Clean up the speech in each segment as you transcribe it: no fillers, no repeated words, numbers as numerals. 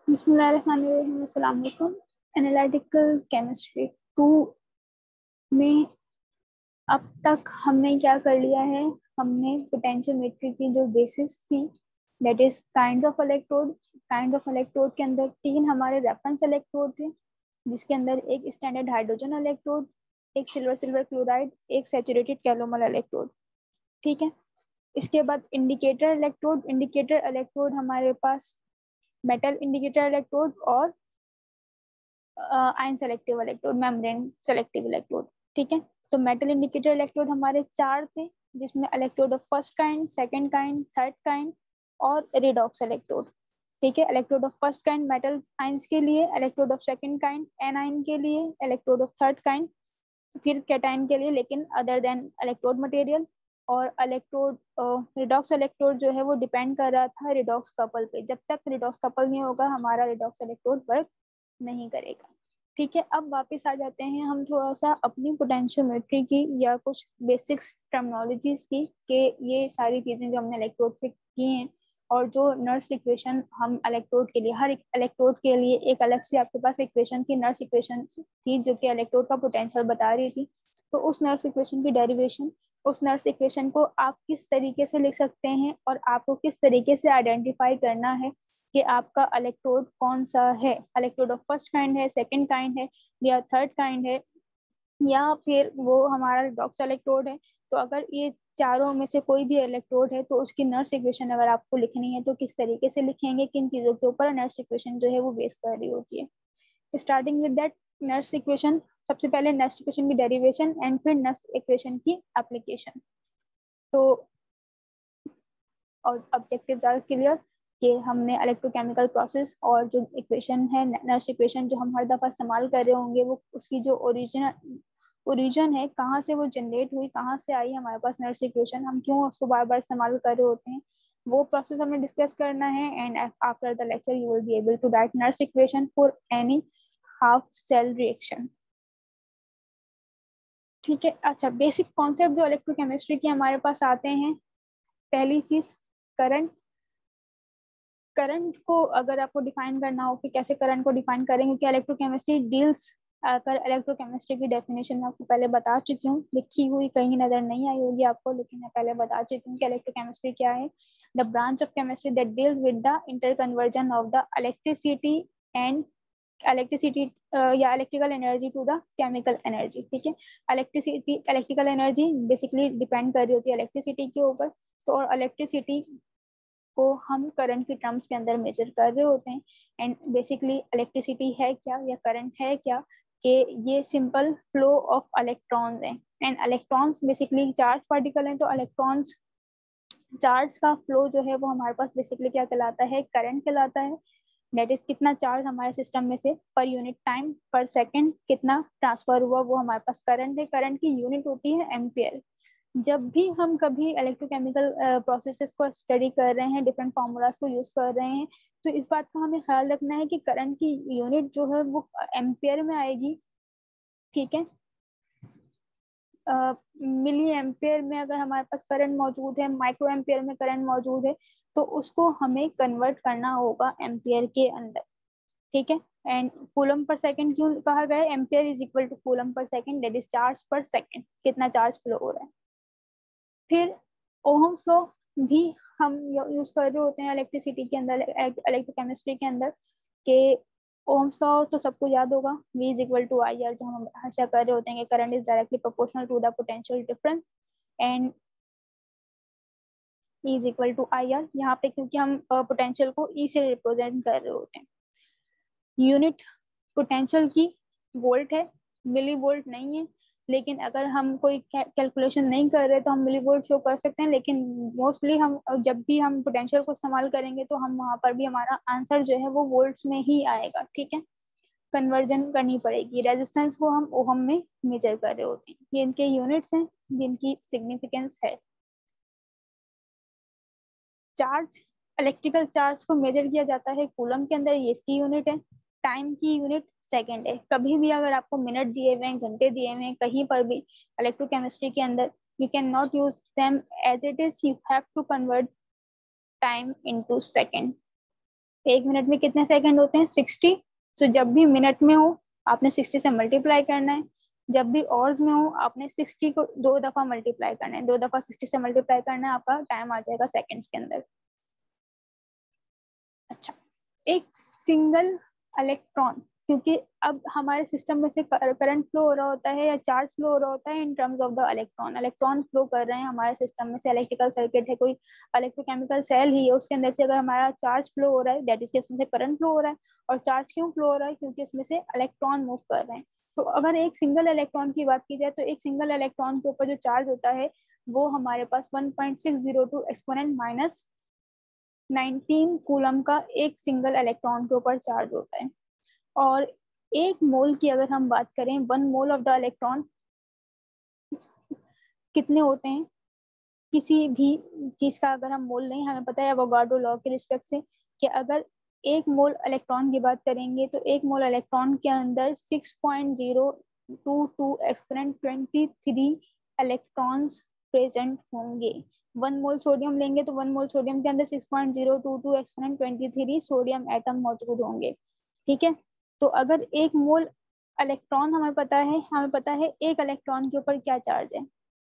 बिस्मिल्लाहिर्रहमानिर्रहीम। अस्सलाम वालेकुम। एनालिटिकल केमिस्ट्री 2 में अब तक हमने क्या कर लिया है, हमने पोटेंशियोमेट्री की जो बेसिस थी that is kinds of electrode. Kinds of electrode के अंदर 3 हमारे रेफरेंस इलेक्ट्रोड थे, जिसके अंदर एक स्टैंडर्ड हाइड्रोजन इलेक्ट्रोड, एक सिल्वर सिल्वर क्लोराइड, एक सैचुरेटेड कैलोमल इलेक्ट्रोड। ठीक है। इसके बाद इंडिकेटर इलेक्ट्रोड। इंडिकेटर इलेक्ट्रोड हमारे पास मेटल इंडिकेटर इलेक्ट्रोड और ion selective electrode, membrane selective electrode. ठीक है। तो मेटल इंडिकेटर इलेक्ट्रोड हमारे 4 थे, जिसमें electrode of first kind, second kind, third kind और रिडॉक्स इलेक्ट्रोड। ठीक है। Electrode of first kind metal ions के लिए, electrode of second kind A9 के लिए, इलेक्ट्रोड ऑफ थर्ड काइंड फिर कैटाइन के लिए लेकिन अदर देन इलेक्ट्रोड मटेरियल। और इलेक्ट्रोड रिडॉक्स इलेक्ट्रोड जो है वो डिपेंड कर रहा था रिडॉक्स कपल पे। जब तक रिडॉक्स कपल नहीं होगा हमारा रिडॉक्स इलेक्ट्रोड वर्क नहीं करेगा। ठीक है। अब वापस आ जाते हैं हम थोड़ा सा अपनी पोटेंशियोमेट्री की या कुछ बेसिक्स टर्मिनोलॉजीज की, कि ये सारी चीजें जो हमने इलेक्ट्रोड पे की हैं और जो नर्स इक्वेशन हम इलेक्ट्रोड के लिए, हर एक इलेक्ट्रोड के लिए एक अलग से आपके पास इक्वेशन थी, नर्स इक्वेशन थी जो कि इलेक्ट्रोड का पोटेंशियल बता रही थी। तो उस नर्स इक्वेशन की डेरिवेशन, उस नर्स इक्वेशन को आप किस तरीके से लिख सकते हैं और आपको किस तरीके से आइडेंटिफाई करना है कि आपका इलेक्ट्रोड कौन सा है, इलेक्ट्रोड ऑफ फर्स्ट काइंड है, सेकंड काइंड है या थर्ड काइंड है, या फिर वो हमारा रिडॉक्स इलेक्ट्रोड है। तो अगर ये चारों में से कोई भी इलेक्ट्रोड है तो उसकी नर्स इक्वेशन अगर आपको लिखनी है तो किस तरीके से लिखेंगे, किन चीजों के ऊपर नर्स इक्वेशन जो है वो बेस कर रही होती है। Starting with that Nernst equation, सबसे पहले नर्स इक्वेशन की डेरिवेशन एंड फिर नर्स इक्वेशन की एप्लीकेशन। तो और ऑब्जेक्टिव ज़्यादा क्लियर कि हमने इलेक्ट्रोकेमिकल प्रोसेस और जो इक्वेशन है नर्स इक्वेशन जो हम हर दफ़ा इस्तेमाल कर रहे होंगे वो उसकी जो ओरिजिन है, कहाँ से वो जनरेट हुई, कहाँ से आई हमारे पास नर्स इक्वेशन, हम क्यों उसको बार बार इस्तेमाल कर रहे होते हैं, वो प्रोसेस हमें डिस्कस करना है। And after the lecture you will be able to write Nernst equation for any half cell reaction. ठीक है। अच्छा, बेसिक कॉन्सेप्ट जो इलेक्ट्रोकेमिस्ट्री के हमारे पास आते हैं, पहली चीज करंट। करंट को अगर आपको डिफाइन करना हो कि कैसे करंट को डिफाइन करेंगे, क्या इलेक्ट्रोकेमिस्ट्री डील्स कर इलेक्ट्रोकेमिस्ट्री की डेफिनेशन मैं आपको पहले बता चुकी हूँ, लिखी हुई कहीं नजर नहीं आई होगी आपको, लेकिन मैं पहले बता चुकी हूँ कि इलेक्ट्रोकेमिस्ट्री क्या है। The branch of chemistry that deals with the interconversion of the electricity and electricity या electrical energy to the chemical energy. ठीक है। Electricity, electrical energy basically depend कर रही होती है इलेक्ट्रिसिटी के ऊपर। तो और इलेक्ट्रिसिटी को हम करंट की टर्म्स के अंदर मेजर कर रहे होते हैं। एंड बेसिकली इलेक्ट्रिसिटी है क्या या करंट है क्या, कि ये सिंपल फ्लो ऑफ इलेक्ट्रॉन्स हैं। And electrons basically charge particle हैं, तो इलेक्ट्रॉन्स चार्ज का फ्लो जो है वो हमारे पास बेसिकली क्या कहलाता है, करंट कहलाता है। दैट इज कितना चार्ज हमारे सिस्टम में से पर यूनिट टाइम पर सेकंड कितना ट्रांसफर हुआ, वो हमारे पास करंट है। करंट की यूनिट होती है एम्पियर। जब भी हम कभी इलेक्ट्रोकेमिकल प्रोसेसेस को स्टडी कर रहे हैं, डिफरेंट फार्मूलाज को यूज कर रहे हैं, तो इस बात का हमें ख्याल रखना है कि करंट की यूनिट जो है वो एम्पियर में आएगी। ठीक है। मिली एम्पियर में अगर हमारे पास करंट मौजूद है, माइक्रो एम्पियर में करंट मौजूद है, तो उसको हमें कन्वर्ट करना होगा एम्पियर के अंदर। ठीक है। एंड कूलम पर सेकंड क्यों कहा गया है, ampere is equal to coulomb per second, that is charge पर सेकंड, कितना चार्ज फ्लो हो रहा है। फिर ओहम्स लॉ भी हम यूज कर रहे होते हैं इलेक्ट्रिसिटी के अंदर, इलेक्ट्रोकेमिस्ट्री के अंदर, के ओहम्स लॉ तो सबको याद होगा, V is equal to I R, जो हम हमेशा कर रहे होते हैं कि current is directly proportional to the potential difference and E is equal to I R. यहाँ पे क्योंकि हम पोटेंशियल को E से रिप्रेजेंट कर रहे होते हैं। यूनिट पोटेंशियल की वोल्ट है, मिली वोल्ट नहीं है, लेकिन अगर हम कोई कैलकुलेशन नहीं कर रहे तो हम मिली वोल्ट शो कर सकते हैं। लेकिन मोस्टली हम जब भी हम पोटेंशियल को इस्तेमाल करेंगे तो हम वहाँ पर भी हमारा आंसर जो है वो वोल्ट्स में ही आएगा। ठीक है। कन्वर्जन करनी पड़ेगी। रेजिस्टेंस को हम ओहम में मेजर कर रहे होते हैं। ये इनके यूनिट्स हैं जिनकी सिग्निफिकेंस है। चार्ज, इलेक्ट्रिकल चार्ज को मेजर किया जाता है कूलम के अंदर, ये इसकी यूनिट है। टाइम की यूनिट सेकंड है। कभी भी अगर आपको मिनट दिए हुए हैं, घंटे दिए हुए हैं, कहीं पर भी इलेक्ट्रोकेमिस्ट्री के अंदर, you can not use them as it is, you have to convert time into second. 1 minute में कितने सेकंड होते हैं 60। तो जब भी मिनट में हो आपने 60 से मल्टीप्लाई करना है, जब भी आवर्स में हो आपने 60 को 2 दफा मल्टीप्लाई करना है, 2 दफा 60 से मल्टीप्लाई करना है, आपका टाइम आ जाएगा सेकंड्स के अंदर। अच्छा, एक सिंगल इलेक्ट्रॉन, क्योंकि अब हमारे सिस्टम में से करंट फ्लो हो रहा होता है या चार्ज फ्लो हो रहा होता है इन terms of the electron, electron flow कर रहे हैं हमारे सिस्टम में से, इलेक्ट्रिकल सर्किट है, कोई इलेक्ट्रोकेमिकल सेल ही है, उसके अंदर से अगर हमारा चार्ज फ्लो हो रहा है दैट इज उसमें से करंट फ्लो हो रहा है। और चार्ज क्यों फ्लो हो रहा है, क्योंकि उसमें से इलेक्ट्रॉन मूव कर रहे हैं। तो अगर एक सिंगल इलेक्ट्रॉन की बात की जाए तो एक सिंगल इलेक्ट्रॉन के ऊपर जो चार्ज होता है वो हमारे पास 1.602 एक्सपोनेंट माइनस 19 कूलम का एक सिंगल इलेक्ट्रॉन के ऊपर चार्ज होता है। और 1 मोल की अगर हम बात करें, 1 मोल ऑफ द इलेक्ट्रॉन कितने होते हैं, किसी भी चीज का अगर हम मोल नहीं, हमें पता है एवोगाड्रो लॉ के रिस्पेक्ट से कि अगर 1 मोल इलेक्ट्रॉन की बात करेंगे तो 1 मोल इलेक्ट्रॉन के अंदर 6.022 एक्सपोनेंट 23 इलेक्ट्रॉन्स प्रेजेंट होंगे। 1 मोल सोडियम लेंगे तो 1 मोल सोडियम के अंदर 6.022 एक्सपोनेंट 23 सोडियम एटम मौजूद होंगे। ठीक है, तो अगर 1 मोल इलेक्ट्रॉन हमें पता है एक इलेक्ट्रॉन के ऊपर क्या चार्ज है।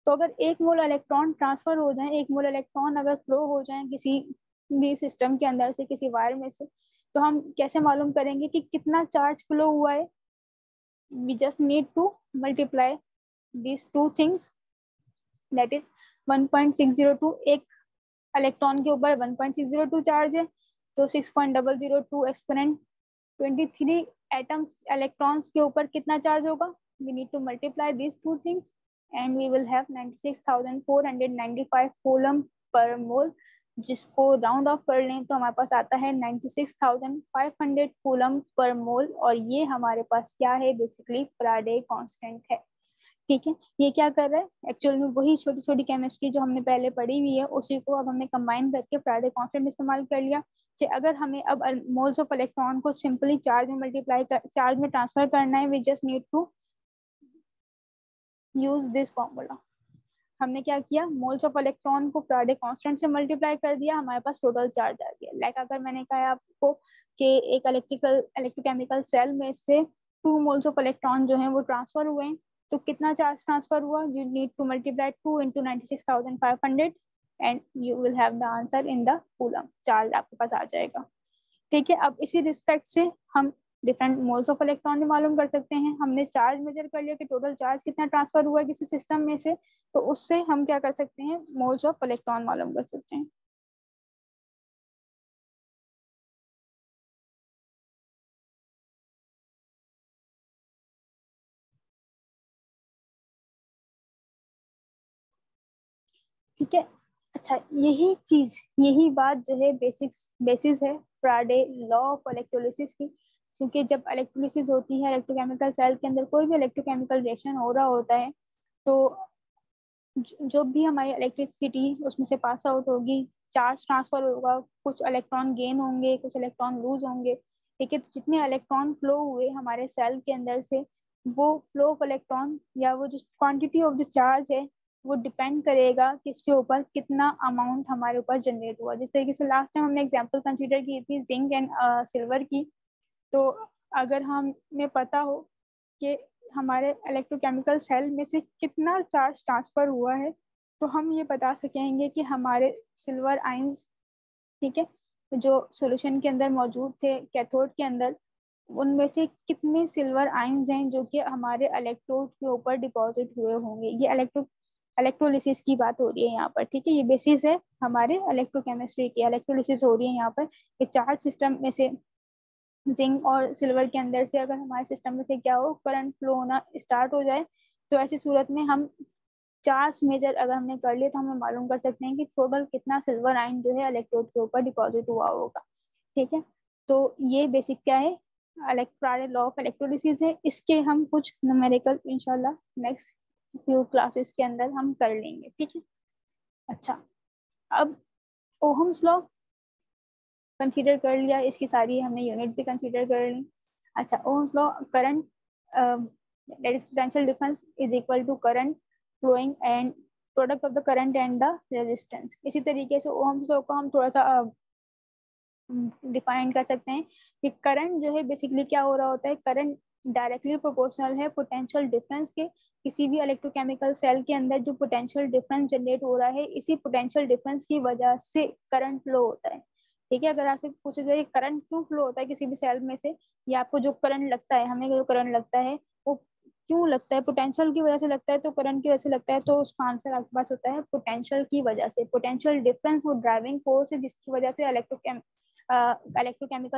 तो अगर 1 मोल इलेक्ट्रॉन ट्रांसफर हो जाए, 1 मोल इलेक्ट्रॉन अगर फ्लो हो जाए किसी भी सिस्टम के अंदर से, किसी वायर में से, तो हम कैसे मालूम करेंगे कि कितना चार्ज फ्लो हुआ है। we just need to multiply these two things, that is 1.602, एक इलेक्ट्रॉन के ऊपर 1.602 चार्ज है तो 6.002 एक्सपोनेंट 23 एटम्स इलेक्ट्रॉन्स के ऊपर कितना चार्ज होगा। we need to multiply these two things and we will have 96,495 coulomb पर मोल, जिसको राउंड ऑफ कर लें तो हमारे पास आता है 96,500 कूलम पर मोल। और ये हमारे पास क्या है, बेसिकली फैराडे कांस्टेंट है। ठीक है, ये क्या कर रहा है, एक्चुअल में वही छोटी छोटी केमिस्ट्री जो हमने पहले पढ़ी हुई है उसी को अब हमने कंबाइन करके फैराडे कांस्टेंट इस्तेमाल कर लिया कि अगर हमें अब मोल्स ऑफ इलेक्ट्रॉन को सिंपली चार्ज में चार्ज में ट्रांसफर करना है, we just need to use this formula. हमने क्या किया, मोल्स ऑफ इलेक्ट्रॉन को फैराडे कांस्टेंट से मल्टीप्लाई कर दिया, हमारे पास टोटल चार्ज आ गया। लाइक अगर मैंने कहा आपको कि एक इलेक्ट्रोकेमिकल सेल में से 2 मोल्स ऑफ इलेक्ट्रॉन जो है वो ट्रांसफर हुए हैं, तो कितना चार्ज ट्रांसफर हुआ, you need to multiply 2 into 96,500 and you will have the answer in the coulomb, charge आपके पास आ जाएगा। ठीक है, अब इसी रिस्पेक्ट से हम डिफरेंट मोल्स ऑफ इलेक्ट्रॉन भी मालूम कर सकते हैं। हमने चार्ज मेजर कर लिया कि टोटल चार्ज कितना ट्रांसफर हुआ है किसी सिस्टम में से, तो उससे हम क्या कर सकते हैं, मोल्स ऑफ इलेक्ट्रॉन मालूम कर सकते हैं। ठीक है, अच्छा यही बात जो है बेसिस है फैराडे लॉ ऑफ इलेक्ट्रोलिसिस की। क्योंकि जब इलेक्ट्रोलिसिस होती है इलेक्ट्रोकेमिकल सेल के अंदर, कोई भी इलेक्ट्रोकेमिकल रिएक्शन हो रहा होता है, तो जो भी हमारी इलेक्ट्रिसिटी उसमें से पास आउट होगी, चार्ज ट्रांसफर होगा, कुछ इलेक्ट्रॉन गेन होंगे, कुछ इलेक्ट्रॉन लूज होंगे। ठीक है, तो जितने इलेक्ट्रॉन फ्लो हुए हमारे सेल के अंदर से, वो फ्लो ऑफ इलेक्ट्रॉन या वो जो क्वांटिटी ऑफ द चार्ज है वो डिपेंड करेगा किसके ऊपर, कितना अमाउंट हमारे ऊपर जनरेट हुआ। जिस तरीके से लास्ट टाइम हमने एग्जांपल कंसीडर की थी जिंक एंड सिल्वर की, तो अगर हमें पता हो कि हमारे इलेक्ट्रोकेमिकल सेल में से कितना चार्ज ट्रांसफर हुआ है, तो हम ये बता सकेंगे कि हमारे सिल्वर आयंस, ठीक है, जो सॉल्यूशन के अंदर मौजूद थे कैथोड के अंदर, उनमें से कितने सिल्वर आयंस हैं जो कि हमारे इलेक्ट्रोड के ऊपर डिपॉजिट हुए होंगे। ये इलेक्ट्रोलिसिस की बात हो रही है यहाँ पर। ठीक है, ये बेसिस है हमारे इलेक्ट्रोकेमिस्ट्री की, इलेक्ट्रोलिसिस हो रही है यहाँ पर कि चार्ज सिस्टम में से जिंक और सिल्वर के अंदर से अगर हमारे सिस्टम में से क्या हो, करंट फ्लो होना स्टार्ट हो जाए, तो ऐसी सूरत में हम चार्ज मेजर अगर हमने कर लिया तो हमें मालूम कर सकते हैं कि टोटल कितना सिल्वर आयन जो है इलेक्ट्रोड के ऊपर डिपॉजिट हुआ होगा। ठीक है, तो ये बेसिक क्या है, फैराडे लॉ ऑफ इलेक्ट्रोलिसिस है। इसके हम कुछ न्यूमेरिकल इंशाल्लाह नेक्स्ट फ्यू क्लासेस के अंदर हम कर लेंगे। ठीक है, अच्छा, अब ओहम्स लॉ कंसीडर कर लिया, इसकी सारी हमने यूनिट भी कंसीडर कर ली। अच्छा, Ohm's law, current that is potential difference is equal to current flowing and product of the current and the resistance. इसी तरीके से ओहम्स लॉ को हम थोड़ा सा डिफाइन कर सकते हैं कि करंट जो है बेसिकली क्या हो रहा होता है, करंट डायरेक्टली प्रोपोर्शनल है पोटेंशियल डिफरेंस के। किसी भी इलेक्ट्रोकेमिकल सेल के अंदर जो पोटेंशियल डिफरेंस जनरेट हो रहा है, इसी पोटेंशियल डिफरेंस की वजह से करंट फ्लो होता है। ठीक है, अगर आपसे पूछा जाए करंट क्यों फ्लो होता है किसी भी सेल में से, या आपको जो करंट लगता है, हमें जो करंट लगता है वो क्यों लगता है, पोटेंशियल की वजह से लगता है तो करंट की वजह से लगता है, तो उसका आंसर आपके पास होता है पोटेंशियल की वजह से। पोटेंशियल डिफरेंस वो ड्राइविंग फोर्स है जिसकी वजह से इलेक्ट्रोकेमिकल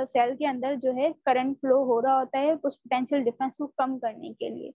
सेल के अंदर जो है करंट फ्लो हो रहा होता है उस पोटेंशियल डिफरेंस को कम करने के लिए।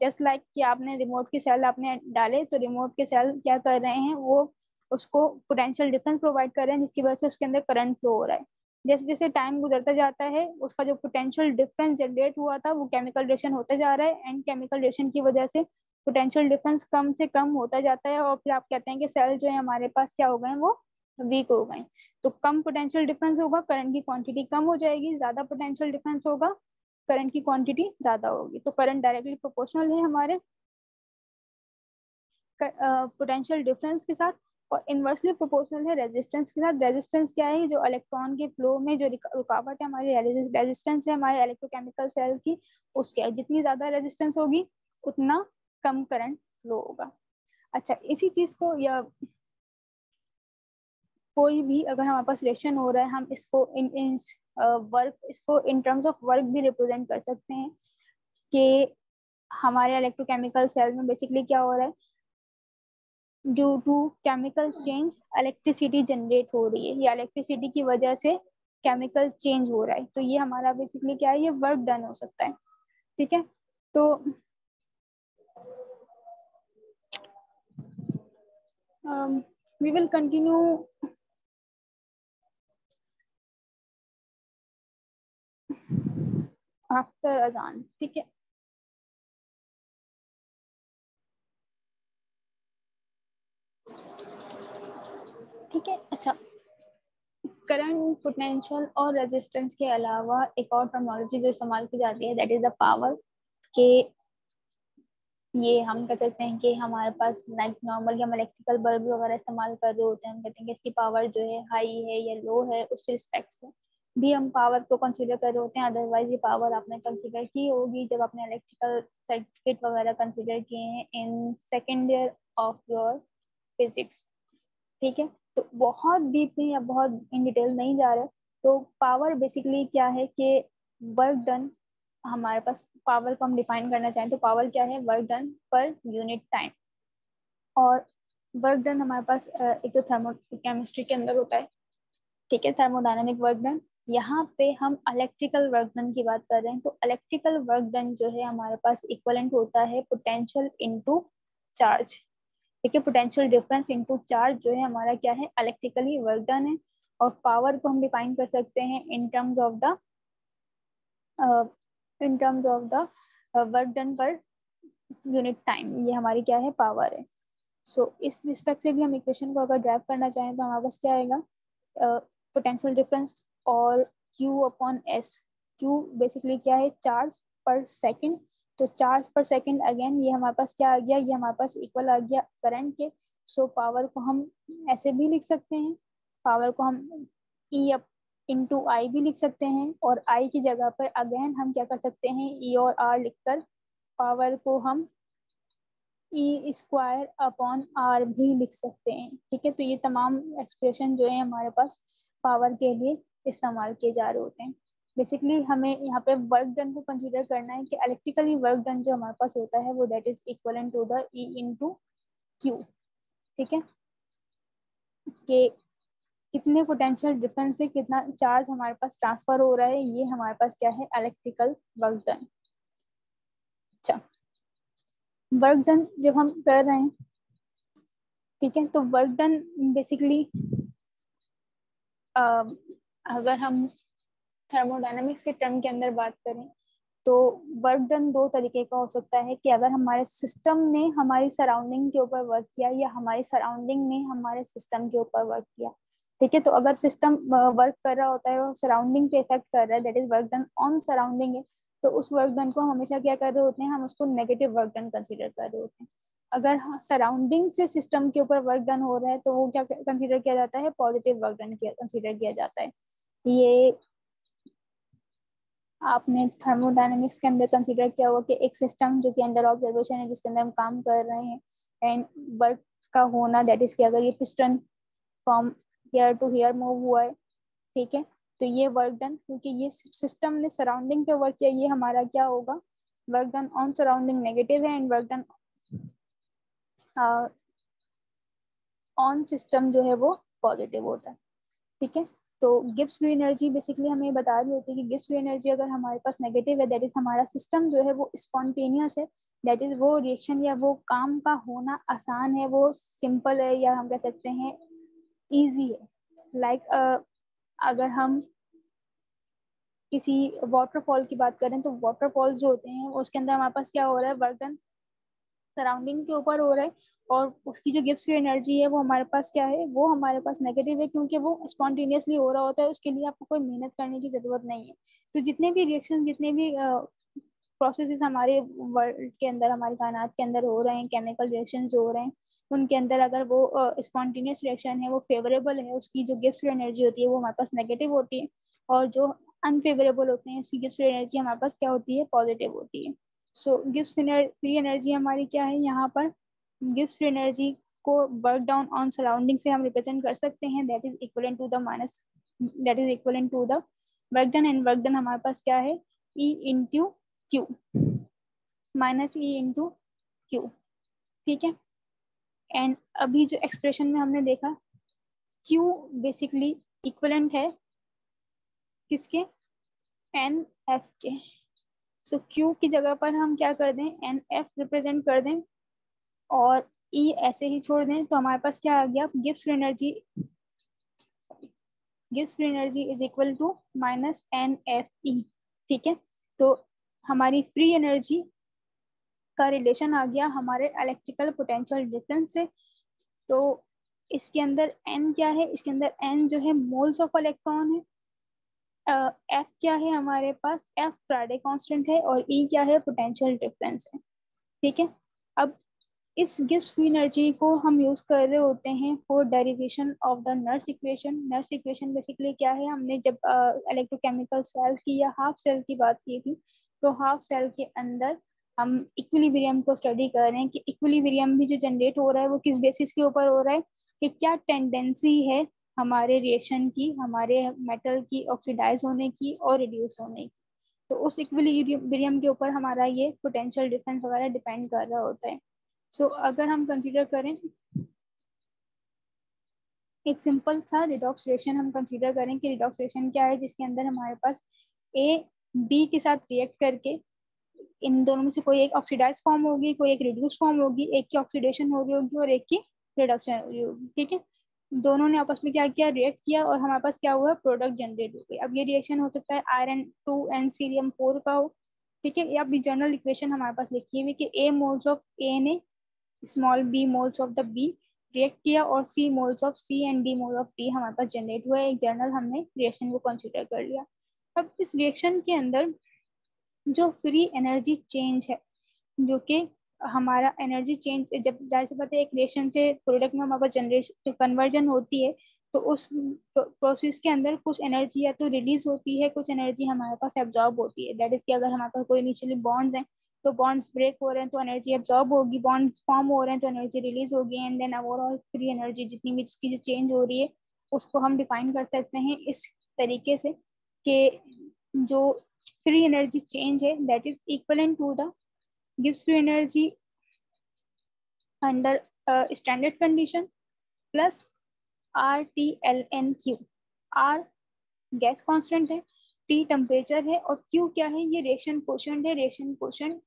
जस्ट लाइक कि आपने रिमोट की सेल आपने डाले, तो रिमोट के सेल क्या कर रहे हैं, वो उसको पोटेंशियल डिफरेंस प्रोवाइड कर रहे हैं जिसकी वजह से उसके अंदर करंट फ्लो हो रहा है। जैसे जैसे टाइम गुजरता जाता है उसका जो पोटेंशियल डिफरेंस जनरेट हुआ था वो केमिकल रिएक्शन होता जा रहा है, एंड केमिकल रिएक्शन की वजह से पोटेंशियल डिफरेंस कम से कम होता जाता है, और फिर आप कहते हैं कि सेल जो है हमारे पास क्या हो गए, वो वीक हो गए। तो कम पोटेंशियल डिफरेंस होगा, करंट की क्वांटिटी कम हो जाएगी, ज्यादा पोटेंशियल डिफरेंस होगा, करंट की क्वांटिटी ज्यादा होगी। तो करंट डायरेक्टली प्रोपोर्शनल है हमारे पोटेंशियल डिफरेंस के साथ, और इनवर्सली प्रोपोर्शनल है रेजिस्टेंस के साथ। रेजिस्टेंस क्या है, जो इलेक्ट्रॉन के फ्लो में जो रुकावट है हमारी, रेजिस्टेंस है हमारे इलेक्ट्रोकेमिकल सेल की, उसके जितनी ज्यादा रेजिस्टेंस होगी उतना कम करंट फ्लो होगा। अच्छा, इसी चीज को या कोई भी अगर हमारे पास रिएक्शन हो रहा है, हम इसको इन वर्क इसको इन टर्म्स ऑफ वर्क भी रिप्रेजेंट कर सकते हैं कि हमारे इलेक्ट्रोकेमिकल सेल में बेसिकली क्या हो रहा है, due to chemical change electricity generate हो रही है, या इलेक्ट्रिसिटी की वजह से केमिकल चेंज हो रहा है, तो ये हमारा बेसिकली क्या है, ये वर्क डन हो सकता है। ठीक है, तो वी विल कंटिन्यू आफ्टर अजान। ठीक है, ठीक है। अच्छा, करंट, पोटेंशियल और रेजिस्टेंस के अलावा एक और टर्मिनोलॉजी जो इस्तेमाल की जाती है दैट इज द पावर। के ये हम कह सकते हैं कि हमारे पास लाइक नॉर्मली हम इलेक्ट्रिकल बल्ब वगैरह इस्तेमाल कर रहे होते हैं, हम कहते हैं कि इसकी पावर जो है हाई है या लो है, उस रिस्पेक्ट से भी हम पावर को कंसीडर कर रहे होते हैं। अदरवाइज ये पावर आपने कंसीडर की होगी जब आपने इलेक्ट्रिकल सर्किट वगैरह कंसीडर किए हैं in second year of your physics. ठीक है, तो बहुत डीप में या बहुत इन डिटेल नहीं जा रहे, तो पावर बेसिकली क्या है कि वर्क डन, हमारे पास पावर को हम डिफाइन करना चाहें तो पावर क्या है, work done per unit time. और वर्क डन हमारे पास एक तो थर्मोकेमिस्ट्री के अंदर होता है, ठीक है, थर्मोडायनामिक वर्क डन। यहाँ पे हम इलेक्ट्रिकल वर्क डन की बात कर रहे हैं, तो इलेक्ट्रिकल वर्क डन जो है हमारे पास इक्वलेंट होता है पोटेंशियल इनटू चार्ज। ठीक है, पोटेंशियल डिफरेंस इनटू चार्ज जो है हमारा क्या है, इलेक्ट्रिकली वर्क डन है। और पावर को हम डिफाइन कर सकते हैं इन terms of the work done per unit time, ये हमारी क्या है, पावर है। इस रिस्पेक्ट से भी हम इक्वेशन को अगर ड्राइव करना चाहें तो हमारे पास क्या आएगा, पोटेंशियल डिफरेंस और Q upon S। Q basically क्या है, चार्ज पर सेकंड। तो चार्ज पर सेकंड अगेन ये हमारे पास क्या आ गया, ये हमारे पास इक्वल आ गया करंट के। पावर को हम ऐसे भी लिख सकते हैं, पावर को हम E अप इंटू आई भी लिख सकते हैं, और I की जगह पर अगेन हम क्या कर सकते हैं, E और R लिखकर पावर को हम ई स्क्वायर अपॉन आर भी लिख सकते हैं। ठीक है, तो ये तमाम एक्सप्रेशन जो है हमारे पास पावर के लिए इस्तेमाल किए जा रहे होते हैं। बेसिकली हमें यहाँ पे वर्क डन को कंसीडर करना है कि इलेक्ट्रिकली वर्क डन जो हमारे पास होता है वो that is equivalent to the E into Q. ठीक है, कि कितने पोटेंशियल डिफरेंस से कितना चार्ज हमारे पास ट्रांसफर हो रहा है, ये हमारे पास क्या है, इलेक्ट्रिकल वर्क डन। अच्छा, वर्क डन जब हम कर रहे हैं, ठीक है, तो वर्क डन बेसिकली अगर हम थर्मोडायनामिक्स के टर्म के अंदर बात करें तो वर्क डन दो तरीके का हो सकता है कि अगर हमारे सिस्टम ने हमारी सराउंडिंग के ऊपर वर्क किया या हमारी सराउंडिंग ने हमारे सिस्टम के ऊपर वर्क किया। ठीक है, तो अगर सिस्टम वर्क कर रहा होता है और सराउंडिंग पे इफेक्ट कर रहा है, that is work done on surrounding है, तो उस वर्क डन को हमेशा क्या कर रहे होते हैं, हम उसको नेगेटिव वर्क डन कंसिडर कर रहे होते हैं। अगर सराउंडिंग से सिस्टम के ऊपर वर्क डन हो रहा है तो वो क्या कंसिडर किया जाता है, पॉजिटिव वर्क डन कंसिडर किया जाता है। ये आपने थर्मोडायनेमिक्स के अंदर कंसीडर किया हुआ कि एक सिस्टम जो कि अंडर ऑब्जर्वेशन है, जिसके अंदर हम काम कर रहे हैं, एंड वर्क का होना, दैट इज कि अगर ये piston from here to here move हुआ है, ठीक है, तो ये वर्क डन, क्योंकि ये सिस्टम ने सराउंडिंग पे वर्क किया, ये हमारा क्या होगा, work done on surrounding negative है, and work done on system जो है वो पॉजिटिव होता है, ठीक है। तो गिव्स फ्री एनर्जी बेसिकली हमें बता रही होती है कि गिव्स फ्री एनर्जी अगर हमारे पास नेगेटिव है, दैट इज हमारा सिस्टम जो है वो स्पॉन्टेनियस है, दैट इज वो रिएक्शन या वो काम का होना आसान है, वो सिंपल है, या हम कह सकते हैं इजी है। लाइक अगर हम किसी वाटरफॉल की बात करें, तो वाटरफॉल जो होते हैं उसके अंदर हमारे पास क्या हो रहा है, वर्क डन सराउंडिंग के ऊपर हो रहा है, और उसकी जो गिव्स फ्री एनर्जी है वो हमारे पास क्या है, वो हमारे पास नेगेटिव है, क्योंकि वो स्पॉन्टेनियसली हो रहा होता है, उसके लिए आपको कोई मेहनत करने की जरूरत नहीं है। तो जितने भी रिएक्शन, जितने भी प्रोसेसेस हमारे वर्ल्ड के अंदर, हमारे कायनात के अंदर हो रहे हैं, केमिकल रिएक्शन जो हो रहे हैं, उनके अंदर अगर वो स्पॉन्टेनियस रिएक्शन है, वो फेवरेबल है, उसकी जो गिव्स फ्री एनर्जी होती है वो हमारे पास नेगेटिव होती है, और जो अनफेवरेबल होते हैं उसकी गिव्स फ्री एनर्जी हमारे पास क्या होती है, पॉजिटिव होती है। सो गिव्स फ्री एनर्जी हमारी क्या है यहाँ पर, गिव्स फ्री एनर्जी को वर्क डाउन ऑन सराउंडिंग से हम रिप्रेजेंट कर सकते हैं, that is equivalent to the minus, that is equivalent to the work done, and work done हमारे पास क्या है, E into Q, minus E into Q, ठीक है। एंड अभी जो एक्सप्रेशन में हमने देखा, क्यू बेसिकली इक्वलेंट है किसके, एन एफ के। सो क्यू की जगह पर हम क्या कर दें, एन एफ रिप्रेजेंट कर दें, और ई ऐसे ही छोड़ दें, तो हमारे पास क्या आ गया, gives free energy, gives free energy is equal to minus n F E, ठीक है। तो हमारी फ्री एनर्जी का रिलेशन आ गया हमारे इलेक्ट्रिकल पोटेंशियल डिफरेंस से। तो इसके अंदर एन क्या है, इसके अंदर एन जो है मोल्स ऑफ इलेक्ट्रॉन है, एफ क्या है हमारे पास, एफ फ्राडे कांस्टेंट है, और ई क्या है, पोटेंशियल डिफरेंस है, ठीक है। अब इस गिव्स फ्री एनर्जी को हम यूज कर रहे होते हैं for derivation of the Nernst equation. Nernst equation basically क्या है, हमने जब इलेक्ट्रोकेमिकल सेल की या हाफ सेल की बात की थी, तो हाफ सेल के अंदर हम इक्विलिब्रियम को स्टडी कर रहे हैं कि इक्विलिब्रियम भी जो जनरेट हो रहा है वो किस बेसिस के ऊपर हो रहा है, कि क्या टेंडेंसी है हमारे रिएक्शन की, हमारे मेटल की ऑक्सीडाइज होने की और रिड्यूस होने की। तो उस इक्विलिब्रियम के ऊपर हमारा ये पोटेंशियल डिफरेंस वगैरह डिपेंड कर रहा होता है। सो अगर हम कंसीडर करें एक सिंपल सा रिडॉक्स रिएक्शन, हम कंसीडर करें कि रिडॉक्स रिएक्शन क्या है, जिसके अंदर हमारे पास ए बी के साथ रिएक्ट करके इन दोनों में से कोई एक ऑक्सीडाइज फॉर्म होगी, कोई एक रिड्यूस फॉर्म होगी, एक की ऑक्सीडेशन हो रही होगी और एक की रिडक्शन हो रही होगी, ठीक है। दोनों ने आपस में क्या किया, रिएक्ट किया, और हमारे पास क्या हुआ, प्रोडक्ट जनरेट हो गई। अब ये रिएक्शन हो सकता है आयरन 2 एंड सीरियम 4 का हो, ठीक है। या भी जनरल इक्वेशन हमारे पास लिखी हुई कि ए मोल्स ऑफ ए ने small B moles of the B react किया, और C moles of C and D mole of D हमारे पास जनरेट हुआ है, एक जर्नल हमने रिएक्शन को कंसीडर कर लिया। अब इस रिएक्शन के अंदर जो फ्री एनर्जी चेंज है, जो कि हमारा एनर्जी चेंज, जब जाहिर सी बात है एक रिएक्शन से प्रोडक्ट में हमारे पास जनरेशन कन्वर्जन होती है, तो उस प्रोसेस के अंदर कुछ एनर्जी या तो रिलीज होती है, कुछ एनर्जी हमारे पास एब्जॉर्ब होती है। दैट इज कि अगर हमारे पास कोई इनिशियली बॉन्ड्स हैं, तो बॉन्ड्स ब्रेक हो रहे हैं तो एनर्जी एब्जॉर्ब होगी, बॉन्ड्स फॉर्म हो रहे हैं तो एनर्जी रिलीज होगी, and then overall free energy जितनी भी जिसकी जो चेंज हो रही है उसको हम डिफाइन कर सकते हैं इस तरीके से कि जो फ्री एनर्जी चेंज है that is equivalent to the gives free energy under standard condition plus RTLNQ। R gas constant है, T टेम्परेचर है, और Q क्या है, ये रिएक्शन कोशेंट है। Reaction quotient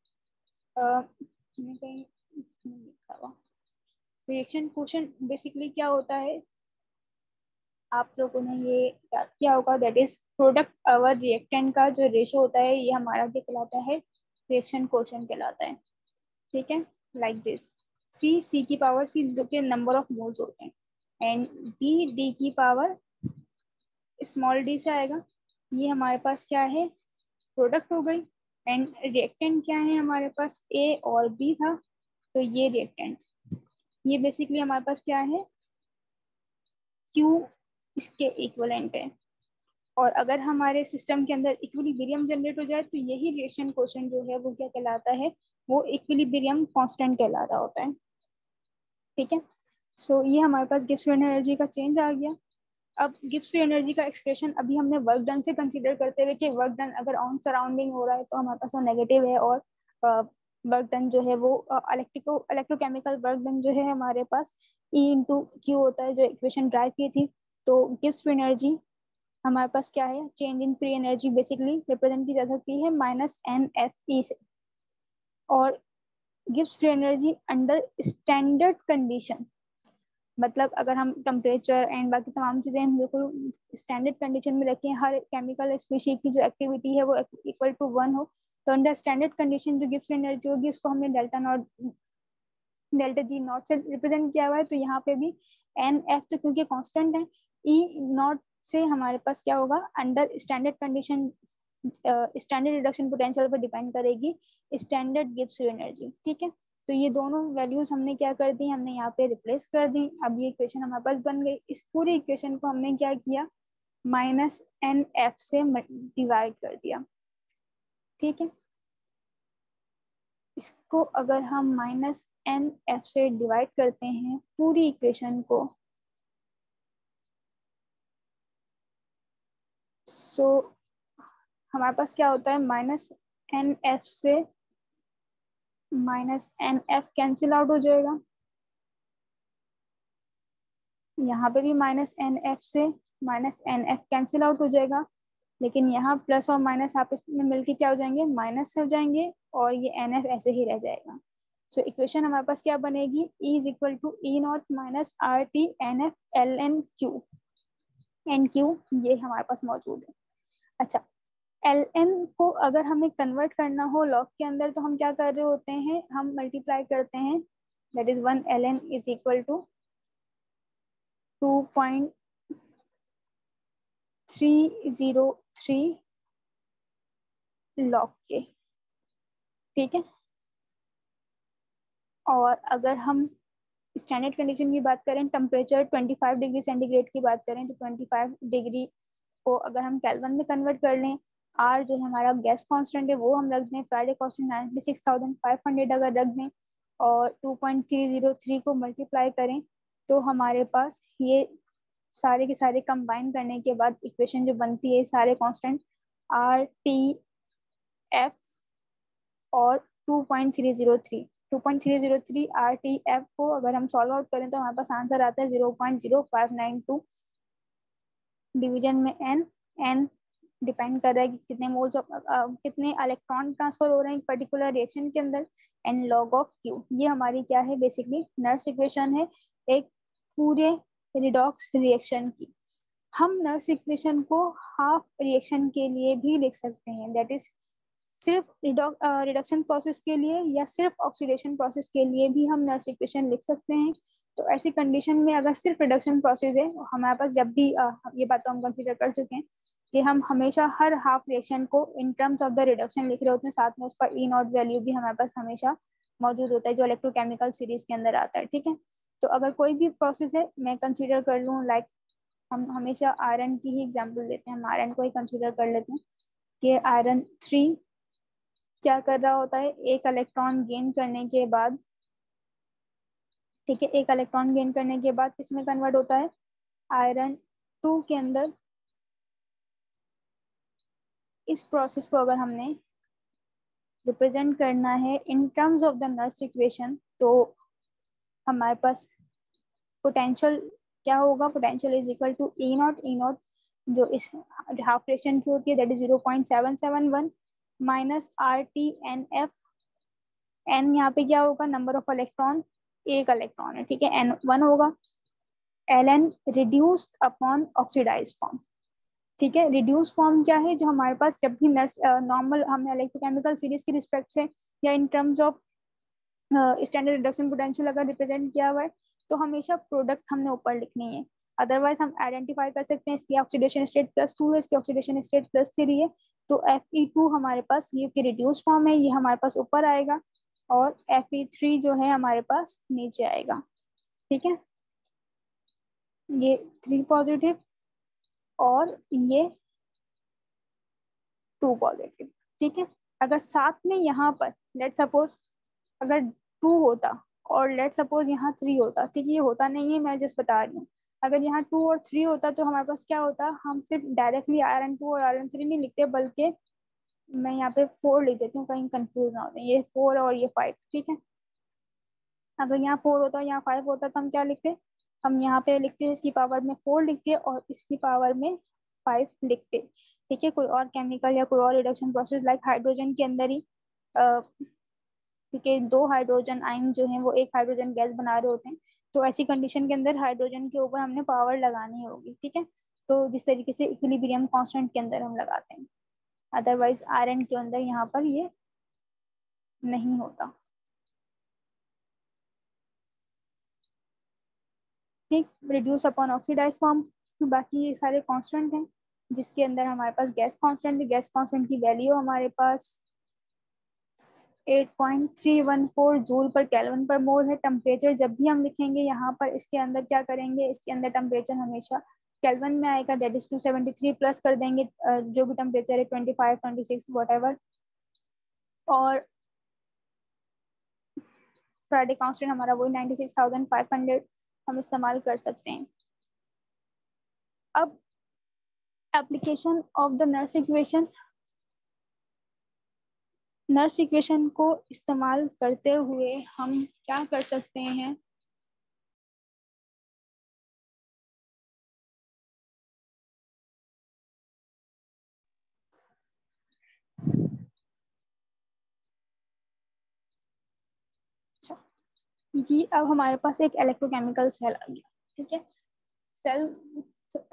reaction quotient basically क्या होता है, आप लोगों ने ये याद किया होगा, that is product our reactant का जो रेशो होता है, ये हमारा क्या कहलाता है, रिएक्शन कोशेंट कहलाता है, ठीक है। लाइक दिस, सी की पावर सी जो कि नंबर ऑफ मोल्स होते हैं, एंड डी की पावर स्मॉल डी से आएगा, ये हमारे पास क्या है, प्रोडक्ट हो गई। एंड रिएक्टेंट क्या है हमारे पास, ए और बी था, तो ये रिएक्टेंट, ये बेसिकली हमारे पास क्या है, क्यू इसके इक्वलेंट है। और अगर हमारे सिस्टम के अंदर इक्विलिब्रियम जनरेट हो जाए तो यही रिएक्शन क्वोशिएंट जो है वो क्या कहलाता है, वो इक्विलिब्रियम कांस्टेंट कहला रहा होता है। ठीक है, सो ये हमारे पास गिब्स फ्री एनर्जी का चेंज आ गया। अब गिब्स फ्री एनर्जी का एक्सप्रेशन अभी हमने वर्क डन से कंसीडर करते हुए कि वर्क डन अगर ऑन सराउंडिंग हो रहा है तो हमारे पास वो नेगेटिव है, और वर्क डन जो है वो इलेक्ट्रोकेमिकल वर्क डन जो है हमारे पास E/Q होता है, जो इक्वेशन ड्राइव की थी। तो गिब्स फ्री एनर्जी हमारे पास क्या है, change in free energy basically represent की जा सकती है -NFE से। और Gibbs free energy under standard condition, मतलब अगर हम टेम्परेचर एंड बाकी तमाम चीजें हम बिल्कुल स्टैंडर्ड कंडीशन में रखें, हर केमिकल स्पीशीज की जो एक्टिविटी है वो इक्वल टू 1 हो, तो अंडर स्टैंडर्ड कंडीशन जो गिब्स फ्री एनर्जी होगी उसको हमने डेल्टा जी नॉट से रिप्रेजेंट किया हुआ है। तो यहाँ पे भी NF तो क्योंकि कांस्टेंट है, E0 से हमारे पास क्या होगा, under standard condition standard reduction potential पर डिपेंड करेगी स्टैंडर्ड गिब्स फ्री एनर्जी। ठीक है, तो ये दोनों वैल्यूज हमने क्या कर दी, हमने यहाँ पे रिप्लेस कर दी। अब ये इक्वेशन हमारे पास बन गई। इस पूरी इक्वेशन को हमने क्या किया, -NF से डिवाइड कर दिया। ठीक है, इसको अगर हम -NF से डिवाइड करते हैं पूरी इक्वेशन को, सो हमारे पास क्या होता है, -NF से -NF कैंसिल आउट हो जाएगा, यहाँ पे भी -NF से -NF कैंसिल आउट हो जाएगा, लेकिन यहाँ प्लस और माइनस आपस में मिलके क्या हो जाएंगे, माइनस हो जाएंगे, और ये NF ऐसे ही रह जाएगा। सो इक्वेशन हमारे पास क्या बनेगी, E is equal to E0 minus RT NF LN Q ये हमारे पास मौजूद है। अच्छा, LN को अगर हमें कन्वर्ट करना हो लॉग के अंदर तो हम क्या कर रहे होते हैं, हम मल्टीप्लाई करते हैं, that is 1 LN is equal to 2.303 log के। ठीक है, और अगर हम स्टैंडर्ड कंडीशन की बात करें, टेम्परेचर 25 डिग्री सेंटीग्रेड की बात करें, तो 25 डिग्री को अगर हम केल्विन में कन्वर्ट कर लें, R जो हमारा गैस कांस्टेंट है वो हम रख दें, फ्राइडे कांस्टेंट 96,500 अगर रख दें, और 2.303 को मल्टीप्लाई करें, तो हमारे पास ये सारे के सारे कंबाइन करने के बाद इक्वेशन जो बनती है, सारे कांस्टेंट RTF और 2.303 RTF को अगर हम सॉल्व आउट करें तो हमारे पास आंसर आता है 0.0592 डिवीजन में n डिपेंड कर रहा है कि कितने मोल्स कितने इलेक्ट्रॉन ट्रांसफर हो रहे हैं एक पर्टिकुलर रिएक्शन के अंदर, n log of q। ये हमारी क्या है, बेसिकली नर्स इक्वेशन है एक पूरे रिडॉक्स रिएक्शन की। हम नर्स इक्वेशन को हाफ रिएक्शन के लिए भी लिख सकते हैं, दैट इज सिर्फ रिडक्शन प्रोसेस के लिए या सिर्फ ऑक्सीडेशन प्रोसेस के लिए भी हम नर्स इक्वेशन लिख सकते हैं। तो ऐसी कंडीशन में अगर सिर्फ रिडक्शन प्रोसेस है हमारे पास, जब भी ये बात तो हम कंसीडर कर चुके हैं कि हम हमेशा हर हाफ रिएक्शन को in terms of the reduction लिख रहे होते हैं, साथ में उसका E0 वैल्यू भी हमारे पास हमेशा मौजूद होता है जो इलेक्ट्रोकेमिकल सीरीज के अंदर आता है। ठीक है, तो अगर कोई भी प्रोसेस है मैं कंसीडर कर लूँ, लाइक हम हमेशा आयरन की ही एग्जाम्पल लेते हैं, हम आयरन को ही कंसीडर कर लेते हैं कि आयरन 3 क्या कर रहा होता है, एक इलेक्ट्रॉन गेन करने के बाद, ठीक है, एक इलेक्ट्रॉन गेन करने के बाद किसमें कन्वर्ट होता है, आयरन 2 के अंदर। इस प्रोसेस को अगर हमने रिप्रेजेंट करना है इन terms of the Nernst equation, तो हमारे पास पोटेंशियल क्या होगा, potential is equal to E0 जो इस हाफ रिएक्शन की होती है, that is 0.771 minus RTNF। n यहाँ पे क्या होगा, नंबर ऑफ इलेक्ट्रॉन, एक इलेक्ट्रॉन है, ठीक है, n1 होगा। ln reduced upon oxidize form. ठीक है, रिड्यूस फॉर्म क्या है, जो हमारे पास जब भी नॉर्मल हमने इलेक्ट्रोकेमिकल सीरीज की रिस्पेक्ट से या इन terms of standard reduction potential अगर रिप्रेजेंट किया हुआ है तो हमेशा प्रोडक्ट हमने ऊपर लिखनी है, अदरवाइज हम आइडेंटिफाई कर सकते हैं इसकी ऑक्सीडेशन स्टेट +2 है, इसकी ऑक्सीडेशन स्टेट +3 है, तो Fe2 हमारे पास ये की रिड्यूस फॉर्म है, ये हमारे पास ऊपर आएगा, और Fe3 जो है हमारे पास नीचे आएगा। ठीक है, ये 3 पॉजिटिव और ये 2 पॉजिटिव, ठीक है। अगर साथ में यहाँ पर लेट सपोज अगर 2 होता और लेट सपोज यहाँ 3 होता, ठीक है, ये होता नहीं है, मैं जस्ट बता रही हूँ। अगर यहाँ 2 और 3 होता तो हमारे पास क्या होता, हम सिर्फ डायरेक्टली Rn2 और Rn3 नहीं लिखते, बल्कि मैं यहाँ पे 4 लिख देती हूँ, कहीं कंफ्यूज ना होते, ये 4 और ये 5, ठीक है। अगर यहाँ 4 होता यहाँ 5 होता तो हम क्या लिखते, हम यहाँ पे लिखते इसकी पावर में 4 लिखते और इसकी पावर में 5 लिखते, ठीक है। कोई और केमिकल या कोई और रिडक्शन प्रोसेस लाइक हाइड्रोजन के अंदर ही क्योंकि 2 हाइड्रोजन आयन जो हैं वो एक हाइड्रोजन गैस बना रहे होते हैं, तो ऐसी कंडीशन के अंदर हाइड्रोजन के ऊपर हमने पावर लगानी होगी, ठीक है। तो जिस तरीके से इक्विलिब्रियम कांस्टेंट के अंदर हम लगाते हैं, अदरवाइज Rn के अंदर यहाँ पर ये नहीं होता, ठीक। रिड्यूस अपॉन ऑक्सीडाइज फॉर्म, बाकी ये सारे कांस्टेंट हैं, जिसके अंदर हमारे पास गैस कांस्टेंट है। गैस कांस्टेंट की वैल्यू हमारे पास 8.314 जूल पर केल्विन पर मोल है। टेम्परेचर जब भी हम लिखेंगे यहाँ पर इसके अंदर क्या करेंगे, इसके अंदर टेम्परेचर हमेशा केल्विन में आएगा, दैट इज 273 प्लस कर देंगे जो भी टेम्परेचर है 25 26 व्हाटएवर, और फ्राइडे कांस्टेंट हमारा वही 96,500 हम इस्तेमाल कर सकते हैं। अब application of the Nernst equation, Nernst equation को इस्तेमाल करते हुए हम क्या कर सकते हैं, अच्छा जी, अब हमारे पास एक इलेक्ट्रोकेमिकल सेल आ गया, ठीक है। सेल,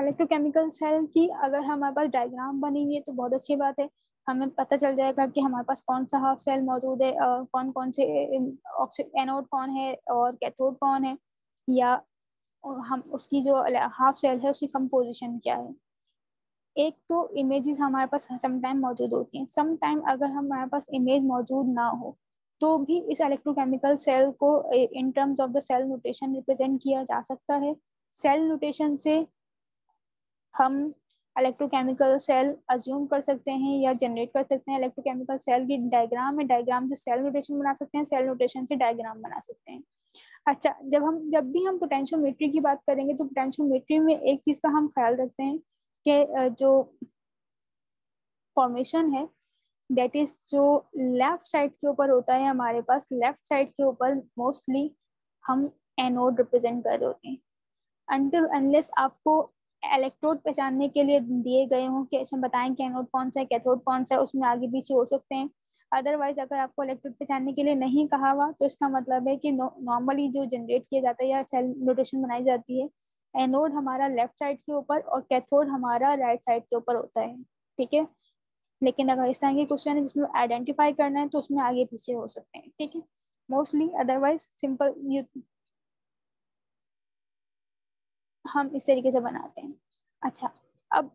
इलेक्ट्रोकेमिकल सेल की अगर हमारे पास डायग्राम बनेंगे है तो बहुत अच्छी बात है, हमें पता चल जाएगा कि हमारे पास कौन सा हाफ सेल मौजूद है, कौन कौन से एनोड कौन है और कैथोड कौन है, या हम उसकी जो हाफ सेल है उसकी कंपोजिशन क्या है। एक तो इमेजेस हमारे पास सम टाइम मौजूद होती हैं, सम टाइम अगर हमारे पास इमेज मौजूद ना हो तो भी इस इलेक्ट्रोकेमिकल सेल को in terms of the cell notation represent किया जा सकता है। सेल नोटेशन से हम इलेक्ट्रोकेमिकल सेल अज्यूम कर सकते हैं या जनरेट कर सकते हैं। इलेक्ट्रोकेमिकल सेल की डायग्राम है, डायग्राम से सेल नोटेशन बना सकते हैं, सेल नोटेशन से डायग्राम बना सकते हैं। अच्छा, जब भी हम पोटेंशियोमेट्री की बात करेंगे तो पोटेंशियोमेट्री में एक चीज का हम ख्याल रखते हैं कि जो फॉर्मेशन है दैट इज जो लेफ्ट साइड के ऊपर होता है, हमारे पास लेफ्ट साइड के ऊपर मोस्टली हम एनोड रिप्रेजेंट कर रहे होते हैं। अनटिल अनलेस आपको इलेक्ट्रोड पहचानने के लिए दिए गए हों कि अच्छा बताएं कि एनोड कौन सा है कैथोड कौन सा है, उसमें आगे पीछे हो सकते हैं। अदरवाइज अगर आपको इलेक्ट्रोड पहचानने के लिए नहीं कहा हुआ तो इसका मतलब है कि नॉर्मली जो जनरेट किया जाता है या सेल नोटेशन बनाई जाती है, एनोड हमारा लेफ्ट साइड के ऊपर और कैथोड हमारा राइट साइड के ऊपर होता है, ठीक है। लेकिन अगर इस तरह की क्वेश्चन है जिसमें आइडेंटिफाई करना है तो उसमें आगे पीछे हो सकते हैं, ठीक है, मोस्टली। अदरवाइज सिंपल हम इस तरीके से बनाते हैं। अच्छा, अब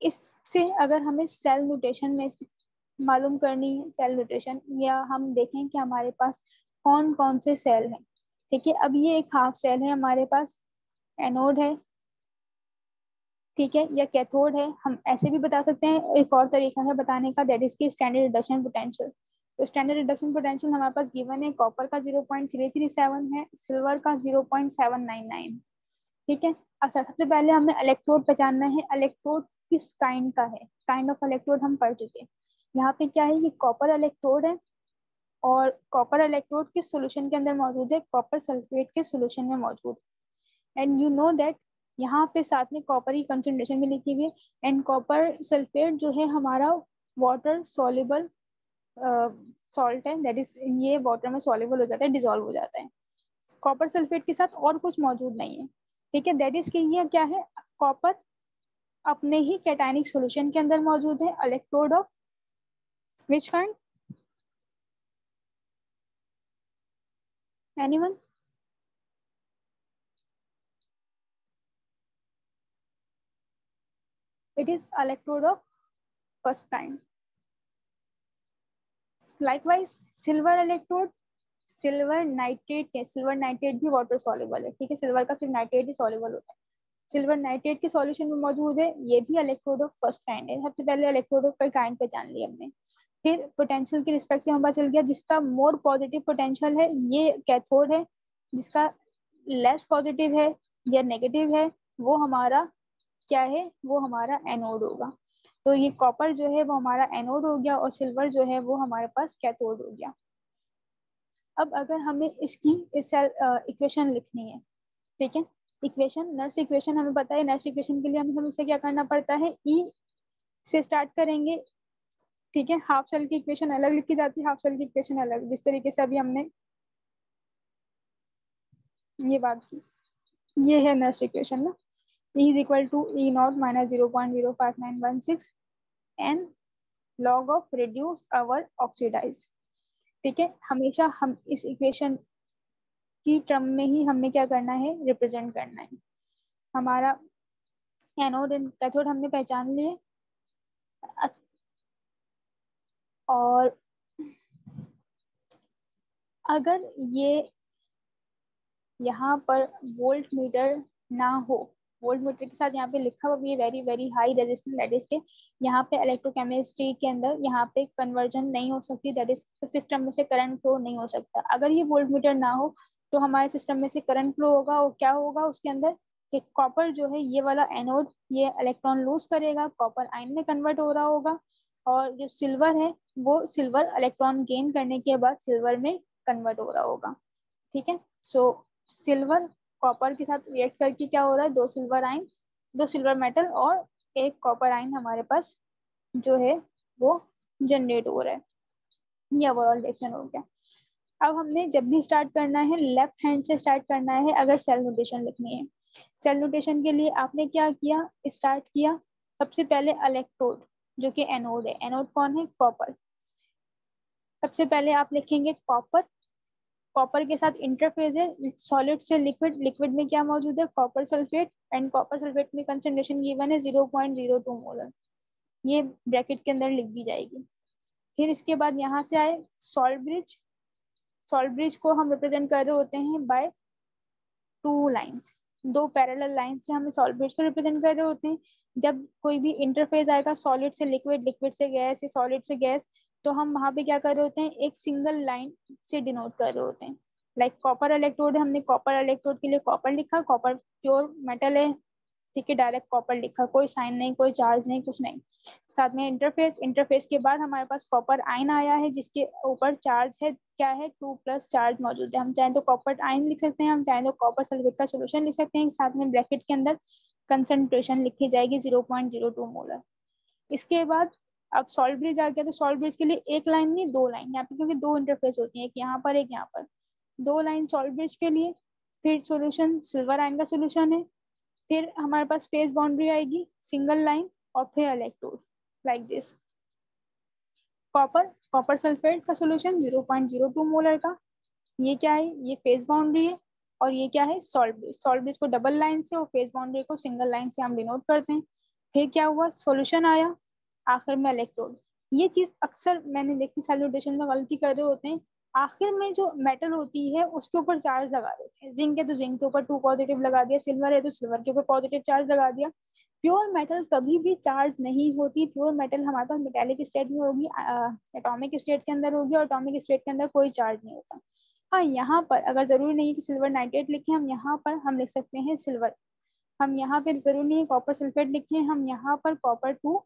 इससे अगर हमें सेल म्यूटेशन में मालूम करनी है, सेल म्यूटेशन, या हम देखें कि हमारे पास कौन कौन से सेल हैं, ठीक है। अब ये एक हाफ सेल है हमारे पास, एनोड है, ठीक है, या कैथोड है। हम ऐसे भी बता सकते हैं, एक और तरीका है बताने का, दैट इज की स्टैंडर्ड रिडक्शन पोटेंशियल। तो स्टैंडर्ड रिडक्शन पोटेंशियल हमारे पास गिवन है, कॉपर का 0.337 है, सिल्वर का 0.799, ठीक है। अच्छा, सबसे पहले हमें इलेक्ट्रोड पहचानना है, इलेक्ट्रोड किस काइंड का है, काइंड ऑफ इलेक्ट्रोड हम पढ़ चुके हैं। यहाँ पे क्या है, ये कॉपर इलेक्ट्रोड है, और कॉपर इलेक्ट्रोड किस सोल्यूशन के अंदर मौजूद है, कॉपर सल्फेट के सोल्यूशन में मौजूद है। एंड यू नो दैट यहाँ पे साथ में कॉपर की कंसंट्रेशन भी लिखी हुई है, एंड कॉपर सल्फेट जो है हमारा वाटर सॉल्युबल सॉल्ट है, दैट इज ये वाटर में सॉल्युबल हो जाता है, डिजोल्व हो जाता है। कॉपर सल्फेट के साथ और कुछ मौजूद नहीं है, ठीक है। दैट इज कि ये क्या है, कॉपर अपने ही कैटायनिक सॉल्यूशन के अंदर मौजूद है, electrode of which kind, anyone? It is electrode of first kind. Likewise silver electrode, silver nitrate है, सिल्वर नाइट्रेट भी वाटर सॉल्युबल है, ठीक है, सिल्वर का सिर्फ नाइट्रेट ही सॉल्युबल होता है। सिल्वर नाइट्रेट के सॉल्यूशन में मौजूद है, ये भी इलेक्ट्रोड ऑफ फर्स्ट काइंड है। सबसे पहले इलेक्ट्रोड ऑफ काइंड पहचान लिया हमने। फिर पोटेंशियल के रिस्पेक्ट से हमें पता चल गया जिसका मोर पॉजिटिव पोटेंशियल है ये कैथोड है, जिसका लेस पॉजिटिव है या नेगेटिव है वो हमारा क्या है, वो हमारा एनोड होगा। तो ये कॉपर जो है वो हमारा एनोड हो गया और सिल्वर जो है वो हमारे पास कैथोड हो गया। अब अगर हमें इसकी इक्वेशन लिखनी है, ठीक है, इक्वेशन नर्स इक्वेशन हमें पता है, नर्स इक्वेशन के लिए हमें हमेशा क्या करना पड़ता है, ई से स्टार्ट करेंगे, ठीक है। हाफ सेल की इक्वेशन अलग लिखी जाती है, हाफ सेल की इक्वेशन अलग, जिस तरीके से अभी हमने ये बात की, ये है नर्स इक्वेशन ना, E is equal to E naught minus 0.05916 n log of reduce our oxidize, ठीक है। हमेशा हम इस इक्वेशन की टर्म में ही हमें क्या करना है, रिप्रेजेंट करना है। हमारा एनोड एंड कैथोड हमने पहचान लिए, और अगर ये यहाँ पर वोल्ट मीटर ना हो, वोल्ट मीटर के साथ यहाँ पे लिखा हुआ भी है very very high resistance, that is के यहाँ पे इलेक्ट्रोकेमिस्ट्री के अंदर यहाँ पे कन्वर्जन नहीं हो सकती, दैट इज सिस्टम में से करंट फ्लो नहीं हो सकता। अगर ये वोल्ट मीटर ना हो तो हमारे सिस्टम में से करंट फ्लो होगा, और क्या होगा उसके अंदर, कि कॉपर जो है ये वाला एनोड ये इलेक्ट्रॉन लूज करेगा, कॉपर आयन में कन्वर्ट हो रहा होगा, और जो सिल्वर है वो सिल्वर इलेक्ट्रॉन गेन करने के बाद सिल्वर में कन्वर्ट हो रहा होगा, ठीक है। सो सिल्वर कॉपर के साथ रिएक्ट करके क्या हो रहा है, दो सिल्वर आयन, दो सिल्वर मेटल और एक कॉपर आयन हमारे पास जो है वो जनरेट हो रहा है। ये ओवरऑल रिएक्शन हो गया। अब हमने जब भी स्टार्ट करना है लेफ्ट हैंड से स्टार्ट करना है, अगर सेल नोटेशन लिखनी है। सेल नोटेशन के लिए आपने क्या किया, स्टार्ट किया सबसे पहले इलेक्ट्रोड जो कि एनोड है, एनोड कौन है, कॉपर। सबसे पहले आप लिखेंगे कॉपर, कॉपर के साथ इंटरफेस है सॉलिड से लिक्विड, लिक्विड में क्या मौजूद है, copper sulphate, and copper sulphate में कंसंट्रेशन गिवन है 0.02 मोलर, ये ब्रैकेट के अंदर लिख दी जाएगी। फिर इसके बाद यहाँ से आए सॉल्ट ब्रिज, सॉल्ट ब्रिज को हम रिप्रेजेंट कर रहे होते हैं बाय टू लाइंस, दो पैरेलल लाइन से हम सॉल्ट ब्रिज को रिप्रेजेंट कर रहे होते हैं। जब कोई भी इंटरफेस आएगा सॉलिड से लिक्विड, लिक्विड से गैस या सॉलिड से गैस, तो हम वहां पे क्या कर रहे होते हैं, एक सिंगल लाइन से डिनोट कर रहे होते हैं। लाइक कॉपर इलेक्ट्रोड, हमने कॉपर इलेक्ट्रोड के लिए कॉपर लिखा, कॉपर प्योर मेटल है, ठीक है, डायरेक्ट कॉपर लिखा, कोई साइन नहीं, कोई चार्ज नहीं, कुछ नहीं। साथ में इंटरफेस, इंटरफेस के बाद हमारे पास कॉपर आयन आया है जिसके ऊपर चार्ज है, क्या है 2+ चार्ज मौजूद है। हम चाहें तो कॉपर आयन लिख सकते हैं, हम चाहें तो कॉपर सल्फेट का सोल्यूशन लिख सकते हैं, साथ में ब्रैकेट के अंदर कंसंट्रेशन लिखी जाएगी 0.02 मोलर। इसके बाद अब सॉल्ट ब्रिज आ गया, तो सॉल्ट ब्रिज के लिए एक लाइन नहीं दो लाइन, यहाँ पे क्योंकि दो इंटरफेस होती है, एक यहाँ पर एक यहाँ पर, दो लाइन सॉल्ट ब्रिज के लिए। फिर सॉल्यूशन सिल्वर आयन का सॉल्यूशन है, फिर हमारे पास फेस बाउंड्री आएगी सिंगल लाइन, और फिर electrode like this. Copper, copper sulphate का सॉल्यूशन 0.02 मोलर का, ये क्या है, ये फेस बाउंड्री है, और ये क्या है सॉल्ट ब्रिज, सॉल्ट ब्रिज को डबल लाइन से और फेस बाउंड्री को सिंगल लाइन से हम डिनोट करते हैं। फिर क्या हुआ, सॉल्यूशन आया, आखिर में इलेक्ट्रोड। ये चीज अक्सर मैंने देखी सैल्यूटेशन में गलती कर रहे होते हैं, आखिर में जो मेटल होती है उसके ऊपर चार्ज लगा देते हैं, जिंक है तो जिंक के ऊपर 2 पॉजिटिव लगा दिया, सिल्वर है तो सिल्वर के ऊपर पॉजिटिव चार्ज लगा दिया। प्योर मेटल कभी भी चार्ज नहीं होती, प्योर मेटल हमारे पास मेटेलिक स्टेट में होगी, एटॉमिक स्टेट के अंदर होगी, और एटॉमिक स्टेट के अंदर कोई चार्ज नहीं होता। हाँ, यहाँ पर अगर जरूरी नहीं है कि सिल्वर नाइट्रेट लिखें, हम यहाँ पर हम लिख सकते हैं सिल्वर, हम यहाँ पे जरूरी नहीं है कॉपर सल्फेट लिखें, हम यहाँ पर कॉपर 2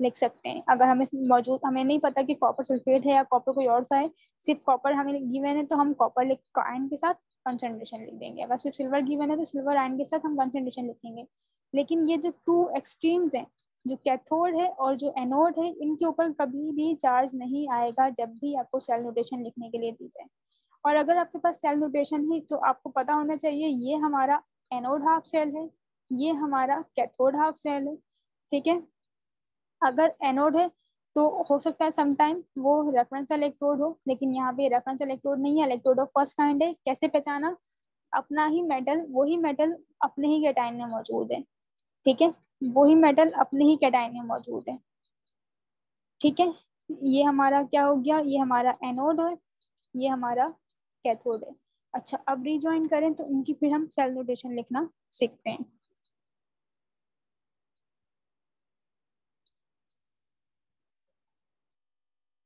लिख सकते हैं। अगर हमें मौजूद, हमें नहीं पता कि कॉपर सल्फेट है या कॉपर कोई और सा है, सिर्फ कॉपर हमें गिवन है तो हम कॉपर लिख आयन के साथ कंसंट्रेशन लिख देंगे। अगर सिर्फ सिल्वर गिवन है तो सिल्वर आयन के साथ हम कंसंट्रेशन लिखेंगे। लेकिन ये जो टू एक्सट्रीम्स हैं, जो कैथोड है और जो एनोड है, इनके ऊपर कभी भी चार्ज नहीं आएगा जब भी आपको सेल नोटेशन लिखने के लिए दी जाए। और अगर आपके पास सेल नोटेशन है तो आपको पता होना चाहिए ये हमारा एनोड हाफ सेल है, ये हमारा कैथोड हाफ सेल है, ठीक है। अगर एनोड है तो हो सकता है समटाइम वो रेफरेंस इलेक्ट्रोड हो, लेकिन यहाँ पे रेफरेंस इलेक्ट्रोड नहीं है, इलेक्ट्रोड ऑफ फर्स्ट काइंड है। कैसे पहचाना, अपना ही मेटल, वही मेटल अपने ही कैटायन में मौजूद है, ठीक है, वही मेटल अपने ही कैटायन में मौजूद है, ठीक है। ये हमारा क्या हो गया, ये हमारा एनोड है, ये हमारा कैथोड है। अच्छा, अब रिजॉइन करें तो इनकी फिर हम सेल नोटेशन लिखना सीखते हैं।